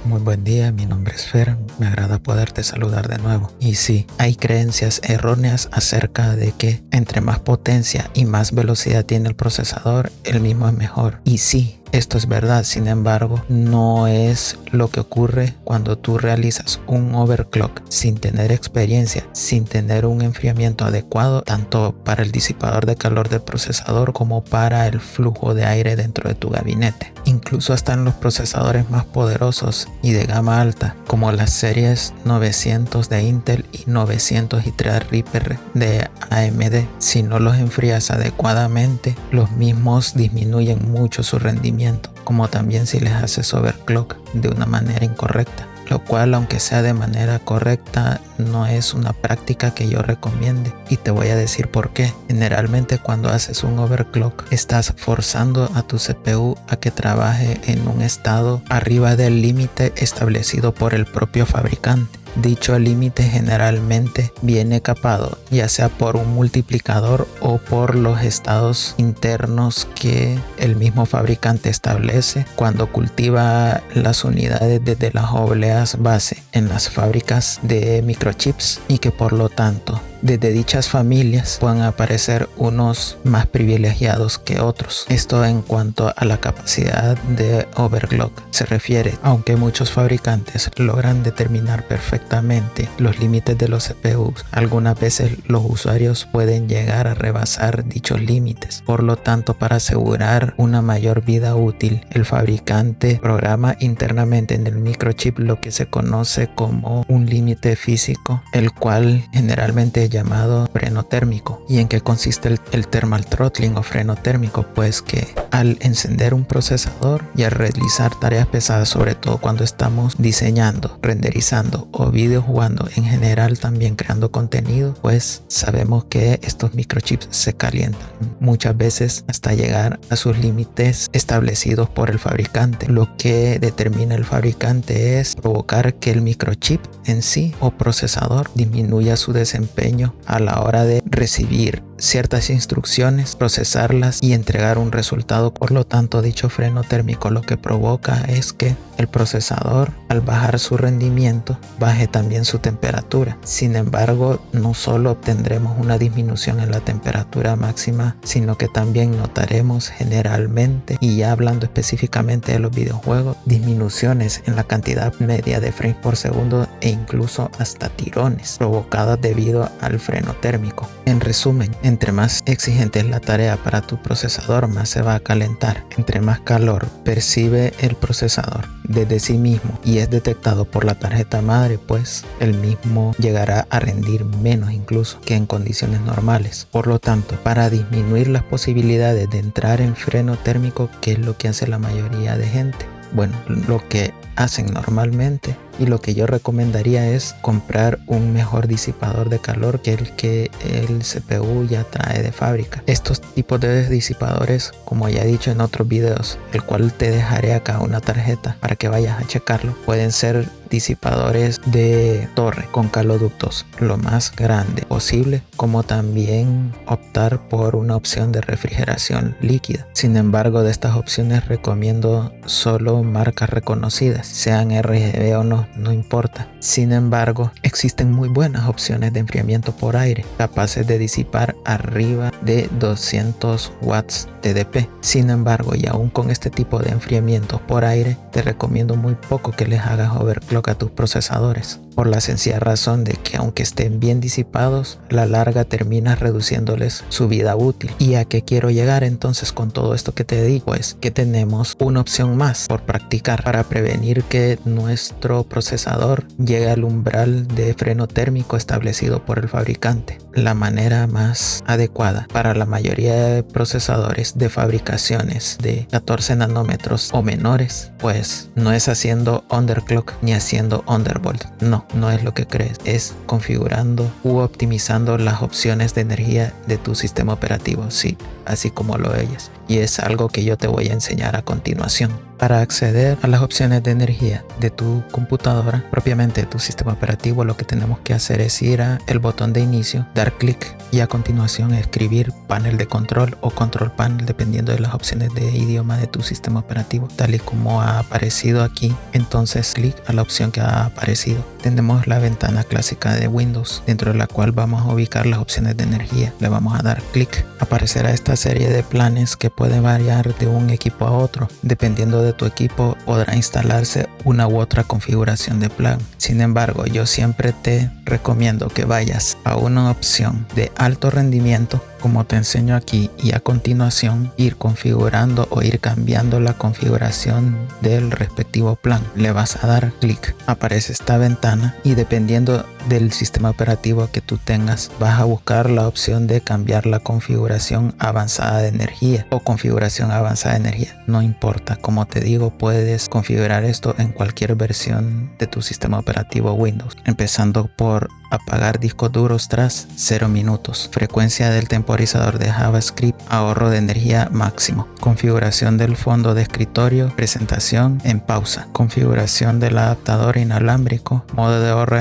Muy buen día, mi nombre es Fer, me agrada poderte saludar de nuevo. Y sí, hay creencias erróneas acerca de que entre más potencia y más velocidad tiene el procesador, el mismo es mejor. Y sí, esto es verdad, sin embargo, no es lo que ocurre cuando tú realizas un overclock sin tener experiencia, sin tener un enfriamiento adecuado, tanto para el disipador de calor del procesador como para el flujo de aire dentro de tu gabinete. Incluso hasta en los procesadores más poderosos y de gama alta, como las series 900 de Intel y 900 y Threadripper de AMD, si no los enfrías adecuadamente, los mismos disminuyen mucho su rendimiento, como también si les haces overclock de una manera incorrecta, lo cual, aunque sea de manera correcta, no es una práctica que yo recomiende, y te voy a decir por qué. Generalmente cuando haces un overclock estás forzando a tu CPU a que trabaje en un estado arriba del límite establecido por el propio fabricante. Dicho límite generalmente viene capado ya sea por un multiplicador o por los estados internos que el mismo fabricante establece cuando cultiva las unidades desde las obleas base en las fábricas de microchips, y que por lo tanto desde dichas familias puedan aparecer unos más privilegiados que otros. Esto en cuanto a la capacidad de overclock se refiere, aunque muchos fabricantes logran determinar perfectamente los límites de los CPUs, algunas veces los usuarios pueden llegar a rebasar dichos límites. Por lo tanto, para asegurar una mayor vida útil, el fabricante programa internamente en el microchip lo que se conoce como un límite físico, el cual generalmente es llamado freno térmico. ¿Y en qué consiste el thermal throttling o freno térmico? Pues que al encender un procesador y al realizar tareas pesadas, sobre todo cuando estamos diseñando, renderizando o videojugando, en general también creando contenido, pues sabemos que estos microchips se calientan muchas veces hasta llegar a sus límites establecidos por el fabricante. Lo que determina el fabricante es provocar que el microchip en sí o procesador disminuya su desempeño a la hora de recibir ciertas instrucciones, procesarlas y entregar un resultado. Por lo tanto, dicho freno térmico lo que provoca es que el procesador, al bajar su rendimiento, baje también su temperatura. Sin embargo, no solo obtendremos una disminución en la temperatura máxima, sino que también notaremos generalmente, y ya hablando específicamente de los videojuegos, disminuciones en la cantidad media de frames por segundo e incluso hasta tirones provocadas debido al freno térmico. En resumen, entre más exigente es la tarea para tu procesador, más se va a calentar. Entre más calor percibe el procesador desde sí mismo y es detectado por la tarjeta madre, pues el mismo llegará a rendir menos incluso que en condiciones normales. Por lo tanto, para disminuir las posibilidades de entrar en freno térmico, ¿qué es lo que hace la mayoría de gente? Bueno, lo que hacen normalmente y lo que yo recomendaría es comprar un mejor disipador de calor que el CPU ya trae de fábrica. Estos tipos de disipadores, como ya he dicho en otros videos, el cual te dejaré acá una tarjeta para que vayas a checarlo, pueden ser disipadores de torre con caloductos lo más grande posible, como también optar por una opción de refrigeración líquida. Sin embargo, de estas opciones recomiendo solo marcas reconocidas, sean RGB o no importa. Sin embargo, existen muy buenas opciones de enfriamiento por aire, capaces de disipar arriba de 200 watts TDP. Sin embargo, y aún con este tipo de enfriamiento por aire, te recomiendo muy poco que les hagas overclock a tus procesadores, por la sencilla razón de que aunque estén bien disipados, a la larga terminas reduciéndoles su vida útil. ¿Y a qué quiero llegar entonces con todo esto que te digo? Es que tenemos una opción más por practicar para prevenir que nuestro procesador llegue al umbral de freno térmico establecido por el fabricante. La manera más adecuada para la mayoría de procesadores de fabricaciones de 14 nanómetros o menores, pues no es haciendo underclock ni haciendo undervolt. No es lo que crees, es configurando u optimizando las opciones de energía de tu sistema operativo, sí, así como lo oyes. Y es algo que yo te voy a enseñar a continuación. Para acceder a las opciones de energía de tu computadora, propiamente de tu sistema operativo, lo que tenemos que hacer es ir al botón de inicio, dar clic y a continuación escribir panel de control o control panel dependiendo de las opciones de idioma de tu sistema operativo, tal y como ha aparecido aquí. Entonces clic a la opción que ha aparecido. Tenemos la ventana clásica de Windows, dentro de la cual vamos a ubicar las opciones de energía. Le vamos a dar clic. Aparecerá esta serie de planes que puede variar de un equipo a otro. Dependiendo de tu equipo podrá instalarse una u otra configuración de plan. Sin embargo, yo siempre te recomiendo que vayas a una opción de alto rendimiento, como te enseño aquí, y a continuación ir configurando o ir cambiando la configuración del respectivo plan. Le vas a dar clic, aparece esta ventana y dependiendo del sistema operativo que tú tengas, vas a buscar la opción de cambiar la configuración avanzada de energía o configuración avanzada de energía. No importa, como te digo, puedes configurar esto en cualquier versión de tu sistema operativo Windows, empezando por apagar discos duros tras 0 minutos, frecuencia del temporizador de JavaScript, ahorro de energía máximo, configuración del fondo de escritorio, presentación en pausa, configuración del adaptador inalámbrico, modo de ahorro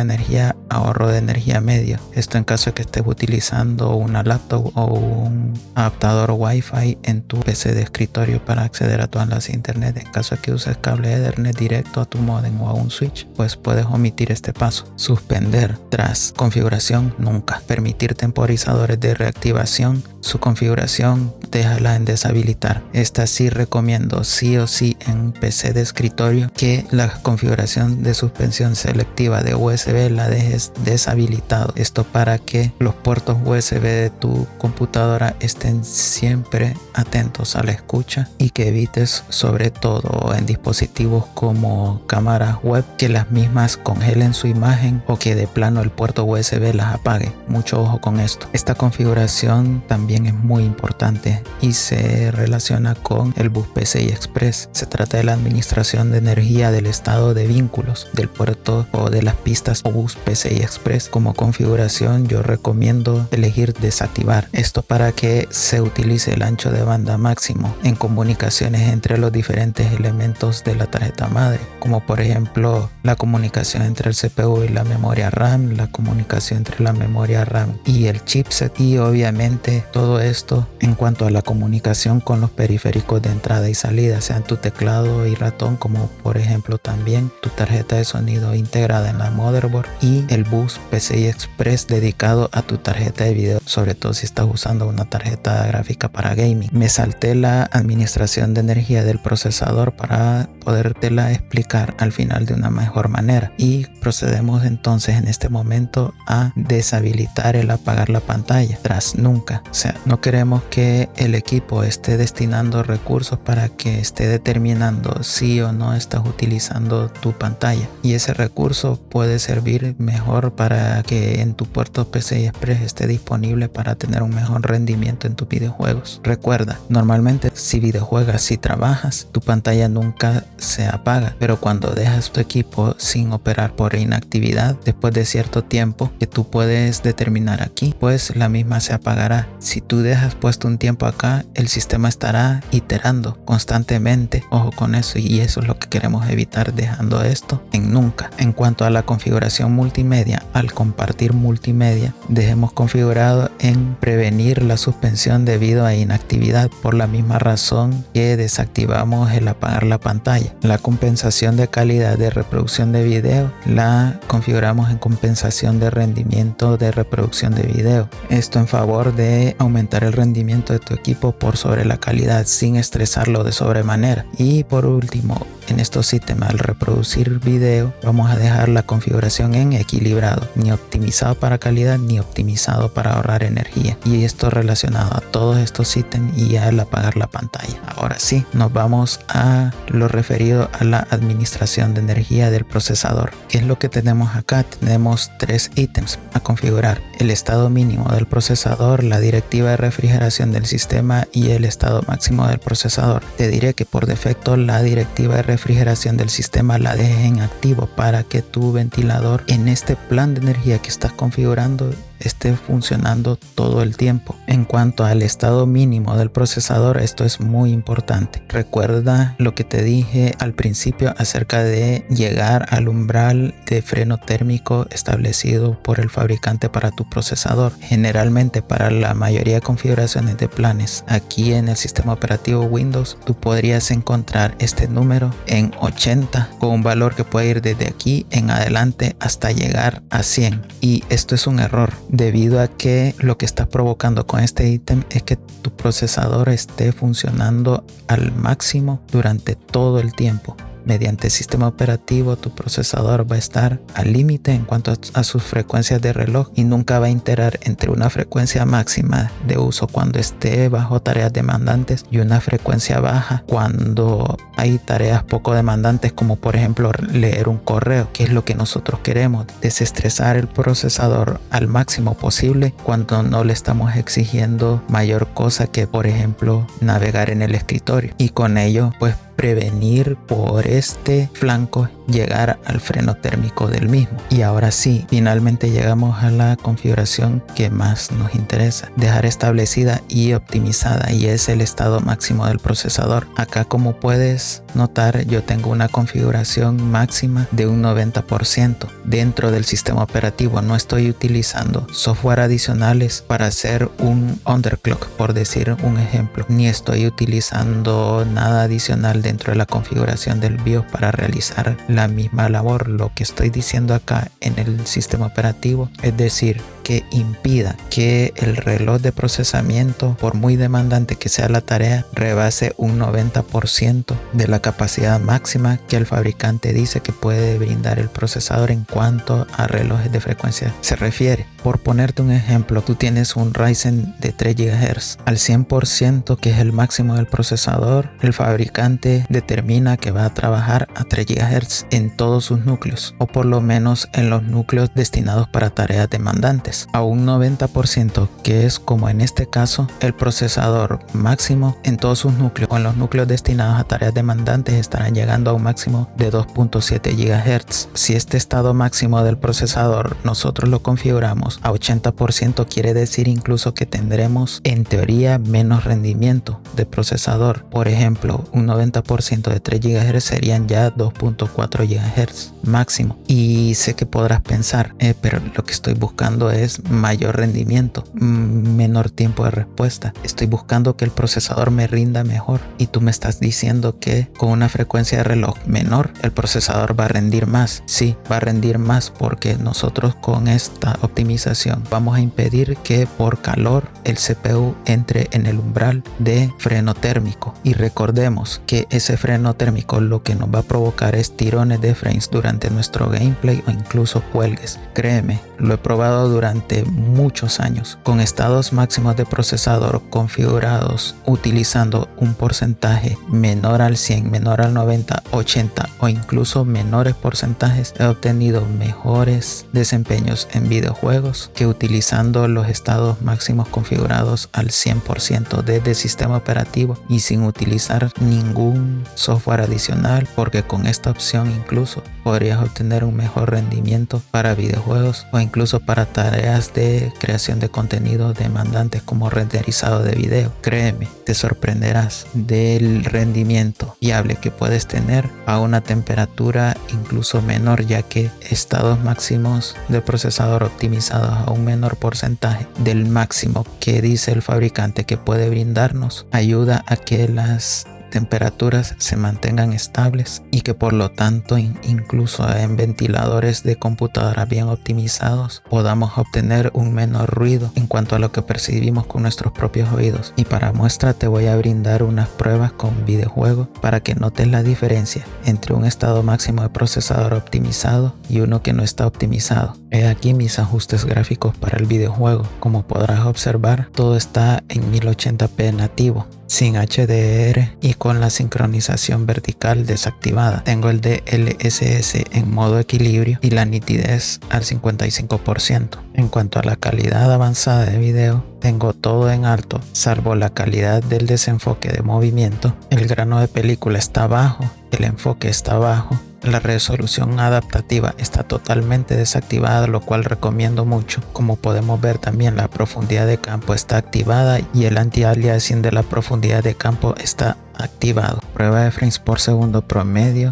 de energía medio. Esto en caso de que estés utilizando una laptop o un adaptador Wi-Fi en tu PC de escritorio para acceder a todas las internet. En caso de que uses cable Ethernet directo a tu modem o a un switch, pues puedes omitir este paso. Suspender tras configuración nunca. Permitir temporizadores de reactivación, su configuración déjala en deshabilitar. Esta sí recomiendo sí o sí en PC de escritorio que la configuración de suspensión selectiva de USB la dejes deshabilitado. Esto para que los puertos USB de tu computadora estén siempre atentos a la escucha y que evites, sobre todo en dispositivos como cámaras web, que las mismas congelen su imagen o que de plano el puerto USB las apague. Mucho ojo con esto. Esta configuración también es muy importante y se relaciona con el bus PCI Express. Se trata de la administración de energía del estado de vínculos del puerto o de las pistas o bus PCI Express. Como configuración yo recomiendo elegir desactivar esto para que se utilice el ancho de banda máximo en comunicaciones entre los diferentes elementos de la tarjeta madre, como por ejemplo la comunicación entre el CPU y la memoria RAM, la comunicación entre la memoria RAM y el chipset, y obviamente todo esto en cuanto a la comunicación con los periféricos de entrada y salida, sean tu teclado y ratón, como por ejemplo también tu tarjeta de sonido integrada en la motherboard y el bus PCI Express dedicado a tu tarjeta de video, sobre todo si estás usando una tarjeta gráfica para gaming. Me salté la administración de energía del procesador para podértela explicar al final de una mejor manera, y procedemos entonces en este momento a deshabilitar el apagar la pantalla tras nunca. O sea, no queremos que el equipo esté destinando recursos para que esté determinando si o no estás utilizando tu pantalla, y ese recurso puede servir mejor para que en tu puerto PCI Express esté disponible para tener un mejor rendimiento en tus videojuegos. Recuerda, normalmente si videojuegas, si trabajas, tu pantalla nunca se apaga, pero cuando dejas tu equipo sin operar por inactividad, después de cierto tiempo que tú puedes determinar aquí, pues la misma se apagará. Si tú dejas puesto un tiempo acá, el sistema estará iterando constantemente. Ojo con eso, y eso es lo que queremos evitar dejando esto en nunca. En cuanto a la configuración multimedia, al compartir multimedia, dejemos configurado en prevenir la suspensión debido a inactividad, por la misma razón que desactivamos el apagar la pantalla. La compensación de calidad de reproducción de video la configuramos en compensación de rendimiento de reproducción de video. Esto en favor de aumentar el rendimiento de tu equipo por sobre la calidad sin estresarlo de sobremanera. Y por último, en estos ítems, al reproducir video, vamos a dejar la configuración en equilibrado, ni optimizado para calidad ni optimizado para ahorrar energía, y esto relacionado a todos estos ítems y al apagar la pantalla. Ahora sí, nos vamos a lo referido a la administración de energía del procesador. ¿Qué es lo que tenemos acá? Tenemos 3 ítems a configurar: el estado mínimo del procesador, la directiva de refrigeración del sistema y el estado máximo del procesador. Te diré que por defecto la directiva de refrigeración del sistema la dejes en activo para que tu ventilador en este plan de energía que estás configurando esté funcionando todo el tiempo. En cuanto al estado mínimo del procesador, esto es muy importante. Recuerda lo que te dije al principio acerca de llegar al umbral de freno térmico establecido por el fabricante para tu procesador. Generalmente para la mayoría de configuraciones de planes aquí en el sistema operativo Windows, tú podrías encontrar este número en 80 con un valor que puede ir desde aquí en adelante hasta llegar a 100. Y esto es un error debido a que lo que está provocando con este ítem es que tu procesador esté funcionando al máximo durante todo el tiempo. Mediante el sistema operativo, tu procesador va a estar al límite en cuanto a sus frecuencias de reloj y nunca va a iterar entre una frecuencia máxima de uso cuando esté bajo tareas demandantes y una frecuencia baja cuando hay tareas poco demandantes, como por ejemplo leer un correo, que es lo que nosotros queremos, desestresar el procesador al máximo posible cuando no le estamos exigiendo mayor cosa que por ejemplo navegar en el escritorio, y con ello pues prevenir por este flanco llegar al freno térmico del mismo. Y ahora sí, finalmente llegamos a la configuración que más nos interesa, dejar establecida y optimizada, y es el estado máximo del procesador. Acá, como puedes notar, yo tengo una configuración máxima de un 90% dentro del sistema operativo. No estoy utilizando software adicionales para hacer un underclock, por decir un ejemplo, ni estoy utilizando nada adicional dentro de la configuración del BIOS para realizar la misma labor. Lo que estoy diciendo acá en el sistema operativo es decir, que impida que el reloj de procesamiento, por muy demandante que sea la tarea, rebase un 90% de la capacidad máxima que el fabricante dice que puede brindar el procesador en cuanto a relojes de frecuencia se refiere. Por ponerte un ejemplo, tú tienes un Ryzen de 3 GHz al 100%, que es el máximo del procesador. El fabricante determina que va a trabajar a 3 GHz en todos sus núcleos, o por lo menos en los núcleos destinados para tareas demandantes. A un 90%, que es como en este caso, el procesador máximo en todos sus núcleos o en los núcleos destinados a tareas demandantes estarán llegando a un máximo de 2.7 GHz. Si este estado máximo del procesador nosotros lo configuramos a 80%, quiere decir incluso que tendremos en teoría menos rendimiento de procesador. Por ejemplo, un 90% de 3 GHz serían ya 2.4 GHz máximo. Y sé que podrás pensar, pero lo que estoy buscando es mayor rendimiento, menor tiempo de respuesta. Estoy buscando que el procesador me rinda mejor, y tú me estás diciendo que con una frecuencia de reloj menor el procesador va a rendir más. Sí, va a rendir más porque nosotros con esta optimización vamos a impedir que por calor el CPU entre en el umbral de freno térmico, y recordemos que ese freno térmico lo que nos va a provocar es tirones de frames durante nuestro gameplay o incluso cuelgues. Créeme, lo he probado durante muchos años con estados máximos de procesador configurados utilizando un porcentaje menor al 100, menor al 90, 80 o incluso menores porcentajes. He obtenido mejores desempeños en videojuegos que utilizando los estados máximos configurados al 100% desde el sistema operativo y sin utilizar ningún software adicional, porque con esta opción incluso podrías obtener un mejor rendimiento para videojuegos o incluso para tareas de creación de contenido demandantes como renderizado de video. Créeme, te sorprenderás del rendimiento viable que puedes tener a una temperatura incluso menor, ya que estados máximos del procesador optimizados a un menor porcentaje del máximo que dice el fabricante que puede brindarnos ayuda a que las temperaturas se mantengan estables y que por lo tanto incluso en ventiladores de computadoras bien optimizados podamos obtener un menor ruido en cuanto a lo que percibimos con nuestros propios oídos. Y para muestra te voy a brindar unas pruebas con videojuegos para que notes la diferencia entre un estado máximo de procesador optimizado y uno que no está optimizado. He aquí mis ajustes gráficos para el videojuego. Como podrás observar, todo está en 1080p nativo, sin HDR y con la sincronización vertical desactivada. Tengo el DLSS en modo equilibrio y la nitidez al 55%. En cuanto a la calidad avanzada de video, tengo todo en alto, salvo la calidad del desenfoque de movimiento. El grano de película está bajo, el enfoque está bajo La resolución adaptativa está totalmente desactivada, lo cual recomiendo mucho. Como podemos ver, también la profundidad de campo está activada y el anti-aliasing de la profundidad de campo está activado. Prueba de frames por segundo promedio.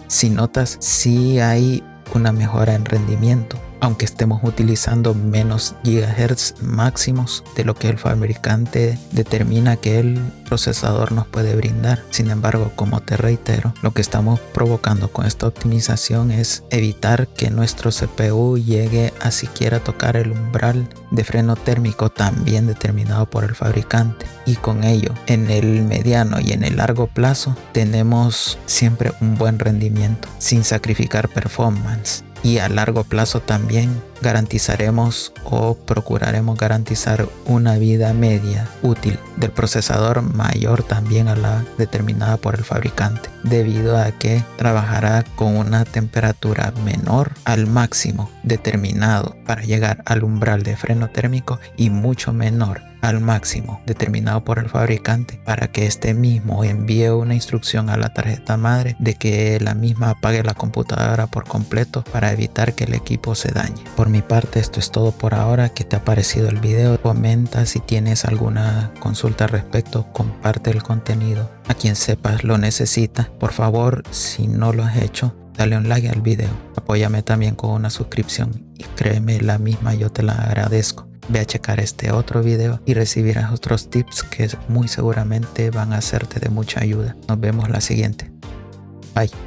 Si notas, sí hay una mejora en rendimiento, aunque estemos utilizando menos gigahertz máximos de lo que el fabricante determina que el procesador nos puede brindar. Sin embargo, como te reitero, lo que estamos provocando con esta optimización es evitar que nuestro CPU llegue a siquiera tocar el umbral de freno térmico también determinado por el fabricante, y con ello en el mediano y en el largo plazo tenemos siempre un buen rendimiento sin sacrificar performance. Y a largo plazo también garantizaremos o procuraremos garantizar una vida media útil del procesador mayor también a la determinada por el fabricante, debido a que trabajará con una temperatura menor al máximo determinado para llegar al umbral de freno térmico y mucho menor al máximo determinado por el fabricante, para que este mismo envíe una instrucción a la tarjeta madre de que la misma apague la computadora por completo para evitar que el equipo se dañe. Por mi parte, esto es todo por ahora. ¿Qué te ha parecido el video? Comenta si tienes alguna consulta al respecto, comparte el contenido a quien sepas lo necesita. Por favor, si no lo has hecho, dale un like al video, apóyame también con una suscripción y créeme, la misma yo te la agradezco. Ve a checar este otro video y recibirás otros tips que muy seguramente van a hacerte de mucha ayuda. Nos vemos la siguiente. Bye.